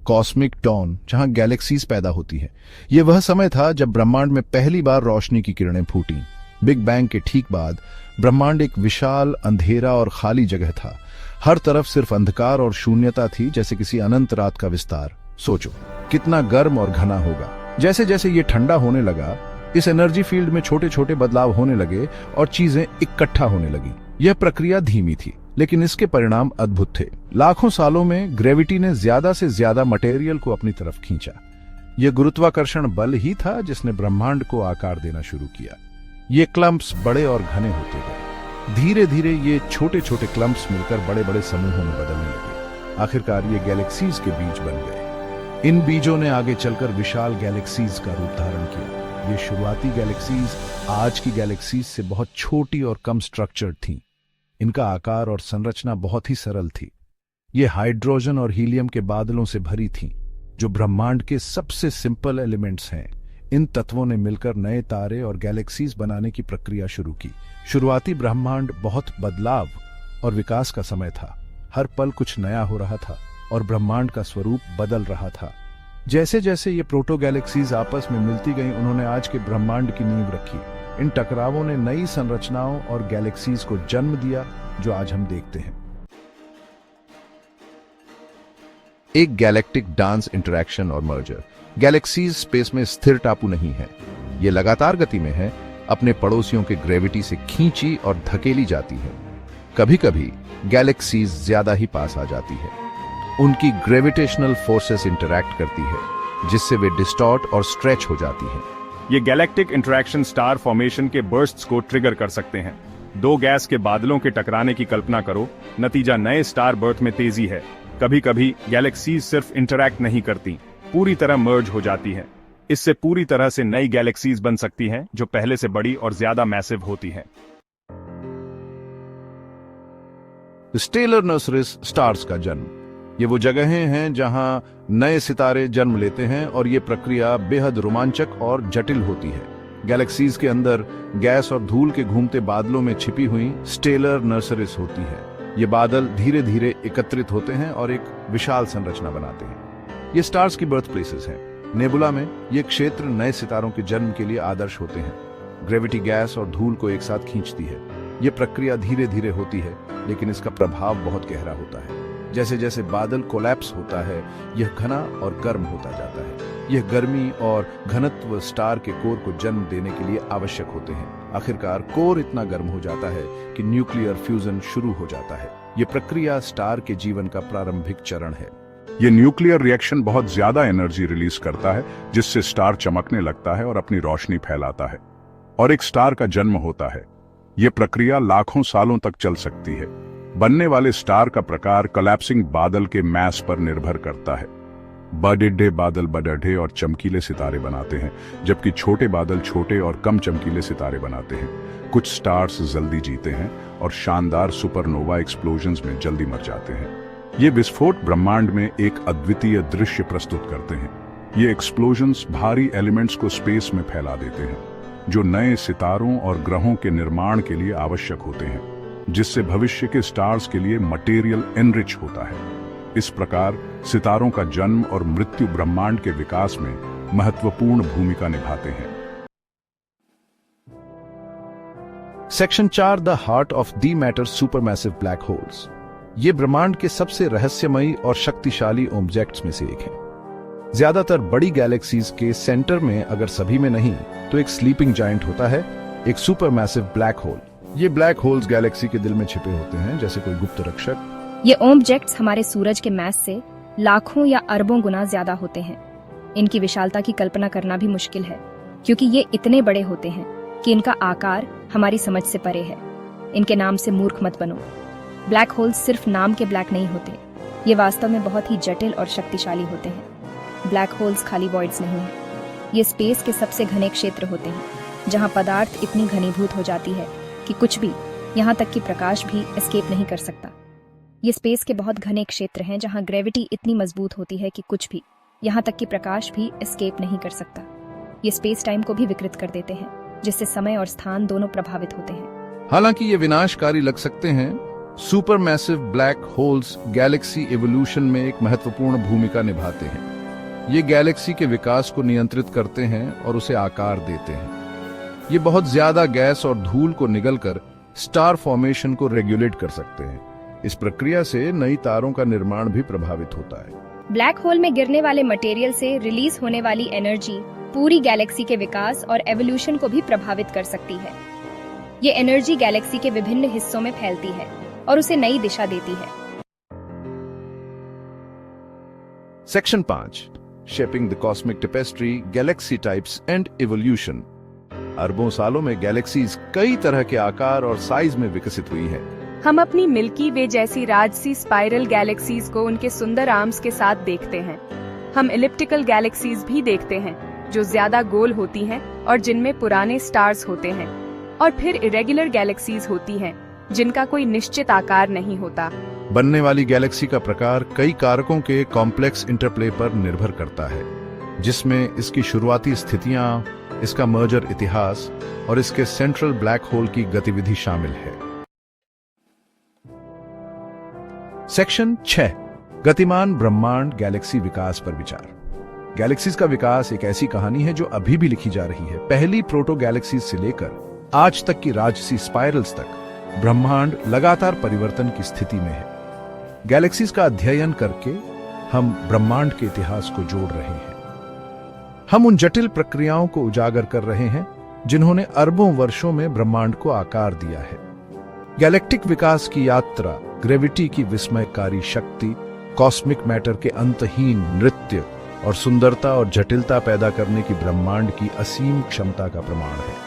Cosmic don, जहां galaxies पैदा होती है। यह वह समय था जब ब्रह्मांड में पहली बार रोशनी की किरणें फूटीं। बिग बैंग के ठीक बाद ब्रह्मांड एक विशाल, अंधेरा और खाली जगह था। हर तरफ सिर्फ अंधकार और शून्यता थी, जैसे किसी अनंत रात का विस्तार। सोचो कितना गर्म और घना होगा। जैसे जैसे ये ठंडा होने लगा, इस एनर्जी फील्ड में छोटे छोटे बदलाव होने लगे और चीजें इकट्ठा होने लगी। यह प्रक्रिया धीमी थी, लेकिन इसके परिणाम अद्भुत थे। लाखों सालों में ग्रेविटी ने ज्यादा से ज्यादा मटेरियल को अपनी तरफ खींचा। यह गुरुत्वाकर्षण बल ही था जिसने ब्रह्मांड को आकार देना शुरू किया। ये क्लम्प्स बड़े और घने होते गए। धीरे धीरे ये छोटे छोटे क्लम्प्स मिलकर बड़े बड़े समूहों में बदलने लगे। आखिरकार ये गैलेक्सीज के बीज बन गए। इन बीजों ने आगे चलकर विशाल गैलेक्सीज का रूप धारण किया। ये शुरुआती गैलेक्सीज आज की गैलेक्सीज से बहुत छोटी और कम स्ट्रक्चर्ड थीं। इनका आकार और संरचना बहुत ही सरल थी। ये हाइड्रोजन और हीलियम के बादलों से भरी थीं, जो ब्रह्मांड के सबसे सिंपल एलिमेंट्स हैं। इन तत्वों ने मिलकर नए तारे और गैलेक्सीज बनाने की प्रक्रिया शुरू की। शुरुआती ब्रह्मांड बहुत बदलाव और विकास का समय था। हर पल कुछ नया हो रहा था और ब्रह्मांड का स्वरूप बदल रहा था। जैसे जैसे ये प्रोटो गैलेक्सीज आपस में मिलती गईं, उन्होंने आज के ब्रह्मांड की नींव रखी। इन टकरावों ने नई संरचनाओं और गैलेक्सीज को जन्म दिया, जो आज हम देखते हैं। एक गैलेक्टिक डांस, इंटरैक्शन और मर्जर। गैलेक्सीज स्पेस में स्थिर टापू नहीं है। ये लगातार गति में है, अपने पड़ोसियों के ग्रेविटी से खींची और धकेली जाती है। कभी कभी गैलेक्सीज ज्यादा ही पास आ जाती है। उनकी ग्रेविटेशनल फोर्सेस इंटरैक्ट करती है, जिससे वे डिस्टॉर्ट और स्ट्रेच हो जाती हैं। ये गैलेक्टिक इंटरैक्शन स्टार फॉर्मेशन के बर्स्ट्स को ट्रिगर कर सकते हैं। दो गैस के बादलों के टकराने की कल्पना करो, नतीजा नए स्टार बर्थ में तेजी है। कभी कभी गैलेक्सीज सिर्फ इंटरैक्ट नहीं करती, पूरी तरह मर्ज हो जाती है। इससे पूरी तरह से नई गैलेक्सीज बन सकती हैं, जो पहले से बड़ी और ज्यादा मैसिव होती हैं। स्टेलर नर्सरीज, स्टार्स का जन्म। ये वो जगहें हैं जहां नए सितारे जन्म लेते हैं और ये प्रक्रिया बेहद रोमांचक और जटिल होती है। गैलेक्सीज के अंदर गैस और धूल के घूमते बादलों में छिपी हुई स्टेलर नर्सरीज होती है। ये बादल धीरे धीरे एकत्रित होते हैं और एक विशाल संरचना बनाते हैं। ये स्टार्स की बर्थ प्लेसेस हैं। नेबुला में ये क्षेत्र नए सितारों के जन्म के लिए आदर्श होते हैं। ग्रेविटी गैस और धूल को एक साथ खींचती है। ये प्रक्रिया धीरे धीरे होती है, लेकिन इसका प्रभाव बहुत गहरा होता है। जैसे जैसे बादल कोलैप्स होता है, यह घना और गर्म होता जाता है। यह गर्मी और घनत्व स्टार के कोर को जन्म देने के लिए आवश्यक होते हैं। आखिरकार कोर इतना गर्म हो जाता है कि न्यूक्लियर फ्यूजन शुरू हो जाता है। यह प्रक्रिया स्टार के जीवन का प्रारंभिक चरण है। यह न्यूक्लियर रिएक्शन बहुत ज्यादा एनर्जी रिलीज करता है, जिससे स्टार चमकने लगता है और अपनी रोशनी फैलाता है, और एक स्टार का जन्म होता है। यह प्रक्रिया लाखों सालों तक चल सकती है। बनने वाले स्टार का प्रकार कोलैप्सिंग बादल के मैस पर निर्भर करता है। बड़े बादल बड़े और चमकीले सितारे बनाते हैं, जबकि छोटे बादल छोटे और कम चमकीले सितारे बनाते हैं। कुछ स्टार्स जल्दी जीते हैं और शानदार सुपरनोवा एक्सप्लोजन्स में जल्दी मर जाते हैं। ये विस्फोट ब्रह्मांड में एक अद्वितीय दृश्य प्रस्तुत करते हैं। ये एक्सप्लोजन्स भारी एलिमेंट्स को स्पेस में फैला देते हैं, जो नए सितारों और ग्रहों के निर्माण के लिए आवश्यक होते हैं, जिससे भविष्य के स्टार्स के लिए मटेरियल एनरिच होता है। इस प्रकार सितारों का जन्म और मृत्यु ब्रह्मांड के विकास में महत्वपूर्ण भूमिका निभाते हैं। Section 4, the heart of the matter supermassive black holes. ये ब्रह्मांड के सबसे रहस्यमयी और शक्तिशाली ऑब्जेक्ट्स में से एक है। ज्यादातर बड़ी गैलेक्सीज के सेंटर में, अगर सभी में नहीं, तो एक स्लीपिंग जायंट होता है, एक सुपरमैसिव ब्लैक होल। ये ब्लैक होल्स गैलेक्सी के दिल में छिपे होते हैं, जैसे कोई गुप्त रक्षक। ये ऑब्जेक्ट्स हमारे सूरज के मैस से लाखों या अरबों गुना ज्यादा होते हैं। इनकी विशालता की कल्पना करना भी मुश्किल है, क्योंकि ये इतने बड़े होते हैं कि इनका आकार हमारी समझ से परे है। इनके नाम से मूर्ख मत बनो। ब्लैक होल्स सिर्फ नाम के ब्लैक नहीं होते, ये वास्तव में बहुत ही जटिल और शक्तिशाली होते हैं। ब्लैक होल्स खाली वॉइड्स नहीं है, ये स्पेस के सबसे घने क्षेत्र होते हैं, जहां पदार्थ इतनी घनीभूत हो जाती है कि कुछ भी, यहाँ तक कि प्रकाश भी एस्केप नहीं कर सकता। ये स्पेस के बहुत घने क्षेत्र हैं जहां ग्रेविटी इतनी मजबूत होती है कि कुछ भी, यहाँ तक कि प्रकाश भी एस्केप नहीं कर सकता। ये स्पेस टाइम को भी विकृत कर देते हैं, जिससे समय और स्थान दोनों प्रभावित होते हैं। हालांकि ये विनाशकारी लग सकते हैं, supermassive black holes Galaxy evolution में एक महत्वपूर्ण भूमिका निभाते हैं। ये गैलेक्सी के विकास को नियंत्रित करते हैं और उसे आकार देते हैं। ये बहुत ज्यादा गैस और धूल को निगलकर स्टार फॉर्मेशन को रेगुलेट कर सकते हैं। इस प्रक्रिया से नई तारों का निर्माण भी प्रभावित होता है। ब्लैक होल में गिरने वाले मटेरियल से रिलीज होने वाली एनर्जी पूरी गैलेक्सी के विकास और एवोल्यूशन को भी प्रभावित कर सकती है। ये एनर्जी गैलेक्सी के विभिन्न हिस्सों में फैलती है और उसे नई दिशा देती है। Section 5 shaping the cosmic tapestry Galaxy types and evolution. अरबों सालों में गैलेक्सीज कई तरह के आकार और साइज में विकसित हुई है। हम अपनी मिल्की वे जैसी राजसी स्पाइरल गैलेक्सीज को उनके सुंदर आर्म्स के साथ देखते हैं। हम इलिप्टिकल गैलेक्सीज भी देखते हैं जो ज्यादा गोल होती हैं और जिनमें पुराने स्टार्स होते हैं। और फिर इरेगुलर गैलेक्सीज होती हैं जिनका कोई निश्चित आकार नहीं होता। बनने वाली गैलेक्सी का प्रकार कई कारकों के कॉम्प्लेक्स इंटरप्ले पर निर्भर करता है, जिसमें इसकी शुरुआती स्थितियां, इसका मर्जर इतिहास और इसके सेंट्रल ब्लैक होल की गतिविधि शामिल है। सेक्शन 6 गतिमान ब्रह्मांड गैलेक्सी विकास पर विचार। गैलेक्सीज का विकास एक ऐसी कहानी है जो अभी भी लिखी जा रही है। पहली प्रोटो गैलेक्सीज से लेकर आज तक की राजसी स्पाइरल्स तक ब्रह्मांड लगातार परिवर्तन की स्थिति में है। गैलेक्सीज का अध्ययन करके हम ब्रह्मांड के इतिहास को जोड़ रहे हैं। हम उन जटिल प्रक्रियाओं को उजागर कर रहे हैं जिन्होंने अरबों वर्षों में ब्रह्मांड को आकार दिया है। गैलेक्टिक विकास की यात्रा ग्रेविटी की विस्मयकारी शक्ति, कॉस्मिक मैटर के अंतहीन नृत्य और सुंदरता और जटिलता पैदा करने की ब्रह्मांड की असीम क्षमता का प्रमाण है।